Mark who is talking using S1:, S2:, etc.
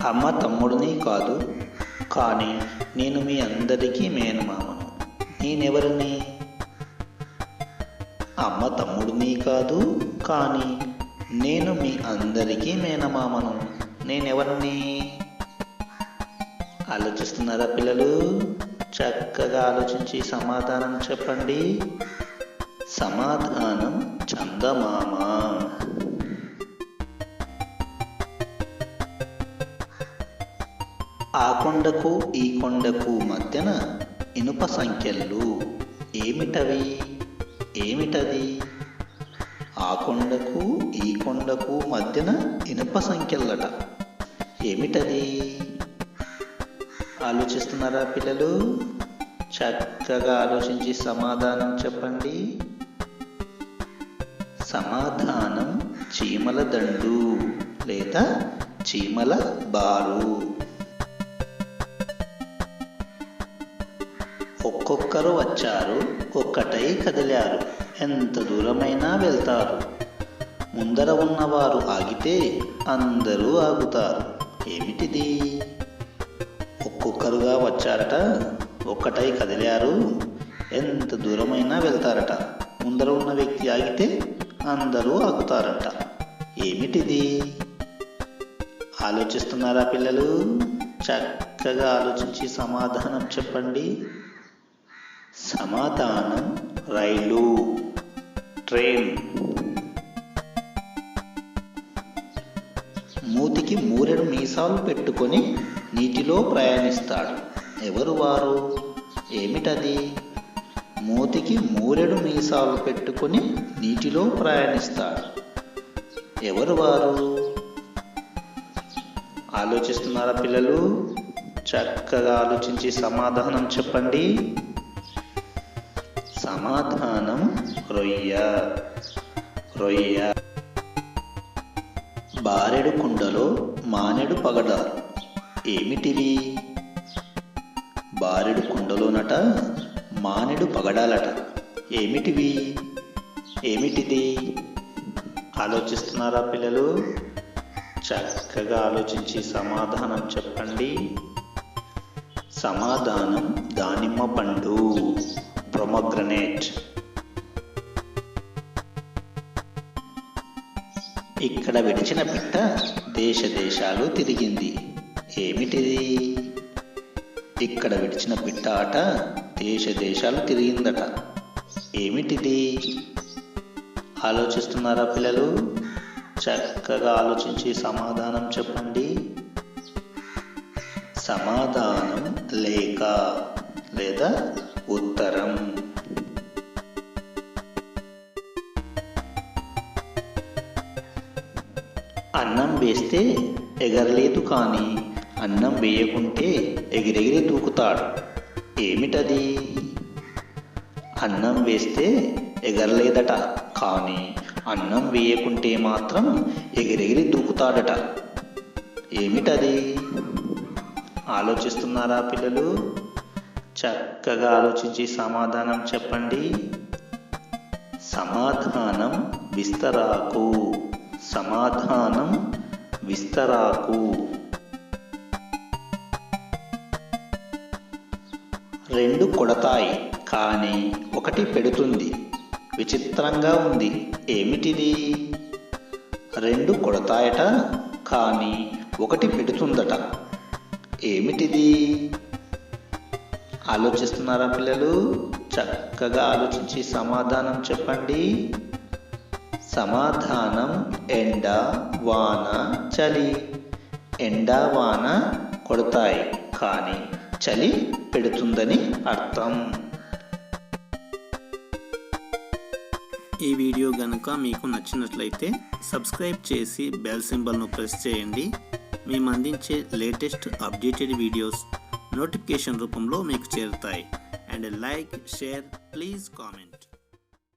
S1: అమ్మ తమ్ముడిని కాదు, కానీ నేను మీ అందరికీ మేనమామను. నేనెవరిని? అమ్మ తమ్ముడిని కాదు, కానీ నేను మీ అందరికీ మేనమామను. నేనెవరిని? ఆలోచిస్తున్నారా పిల్లలు? చక్కగా ఆలోచించి సమాధానం చెప్పండి. సమాధానం చందమామ. ఆ కొండకు ఈ కొండకు మధ్యన ఇనుప సంఖ్యలు. ఏమిటది? ఆ కొండకు ఈ కొండకు మధ్యన ఇనుప సంఖ్యలట. ఏమిటది? ఆలోచిస్తున్నారా పిల్లలు? చక్కగా ఆలోచించి సమాధానం చెప్పండి. సమాధానం చీమల దండు లేదా చీమల బారు. ఒక్కొక్కరు వచ్చారు, ఒక్కటై కదిలారు, ఎంత దూరమైనా వెళ్తారు. ముందర ఉన్నవారు ఆగితే అందరూ ఆగుతారు. ఏమిటిది? ఒక్కొక్కరుగా వచ్చారట, ఒక్కటై కదిలారు, ఎంత దూరమైనా వెళ్తారట. ముందర ఉన్న వ్యక్తి ఆగితే అందరూ ఆగుతారట. ఏమిటిది? ఆలోచిస్తున్నారా పిల్లలు? చక్కగా ఆలోచించి సమాధానం చెప్పండి. సమాధానం రైలు, ట్రైన్. మూతికి మూరెడు మీసాలు పెట్టుకొని నీటిలో ప్రయాణిస్తాడు. ఎవరు వారు? ఏమిటది? మూతికి మూరెడు మీసాలు పెట్టుకొని నీటిలో ప్రయాణిస్తాడు. ఎవరు వారు? ఆలోచిస్తున్నారా పిల్లలు? చక్కగా ఆలోచించి సమాధానం చెప్పండి. సమాధానం రొయ్య. బారెడు కుండలో మానెడు పగడాలు. ఏమిటివి? బారెడు కుండలోనట మానెడు పగడాలట. ఏమిటిది? ఆలోచిస్తున్నారా పిల్లలు? చక్కగా ఆలోచించి సమాధానం చెప్పండి. సమాధానం దానిమ్మ పండు, ప్రొమోగ్రనేట్. ఇక్కడ విడిచిన పిట్ట దేశ దేశాలు తిరిగింది. ఏమిటిది? ఇక్కడ విడిచిన పిట్ట ఆట దేశ దేశాలు తిరిగిందట. ఏమిటిది? ఆలోచిస్తున్నారా పిల్లలు? చక్కగా ఆలోచించి సమాధానం చెప్పండి. సమాధానం లేఖ లేదా ఉత్తరం. అన్నం వేస్తే ఎగరలేదు, కానీ అన్నం వేయకుంటే ఎగిరెగిరి దూకుతాడు. ఏమిటది? అన్నం వేస్తే ఎగరలేదట, కానీ అన్నం వేయకుంటే మాత్రం ఎగిరెగిరి దూకుతాడట. ఏమిటది? ఆలోచిస్తున్నారా పిల్లలు? చక్కగా ఆలోచించి సమాధానం చెప్పండి. సమాధానం విస్తరాకు. రెండు కొడతాయి, కానీ ఒకటి పెడుతుంది. విచిత్రంగా ఉంది. ఏమిటిది? రెండు కొడతాయట, కానీ ఒకటి పెడుతుందట. ఏమిటిది? ఆలోచిస్తున్నారా పిల్లలు? చక్కగా ఆలోచించి సమాధానం చెప్పండి. సమాధానం ఎండ, వాన, చలి. ఎండ వాన కొడతాయి, కానీ చలి పెడుతుందని అర్థం.
S2: ఈ వీడియో గనుక మీకు నచ్చినట్లయితే సబ్స్క్రైబ్ చేసి బెల్ సింబల్ను ప్రెస్ చేయండి. మేము అందించే లేటెస్ట్ అప్డేటెడ్ వీడియోస్ నోటిఫికేషన్ రూపంలో మీకు చేరుతాయి. And like, share, please comment.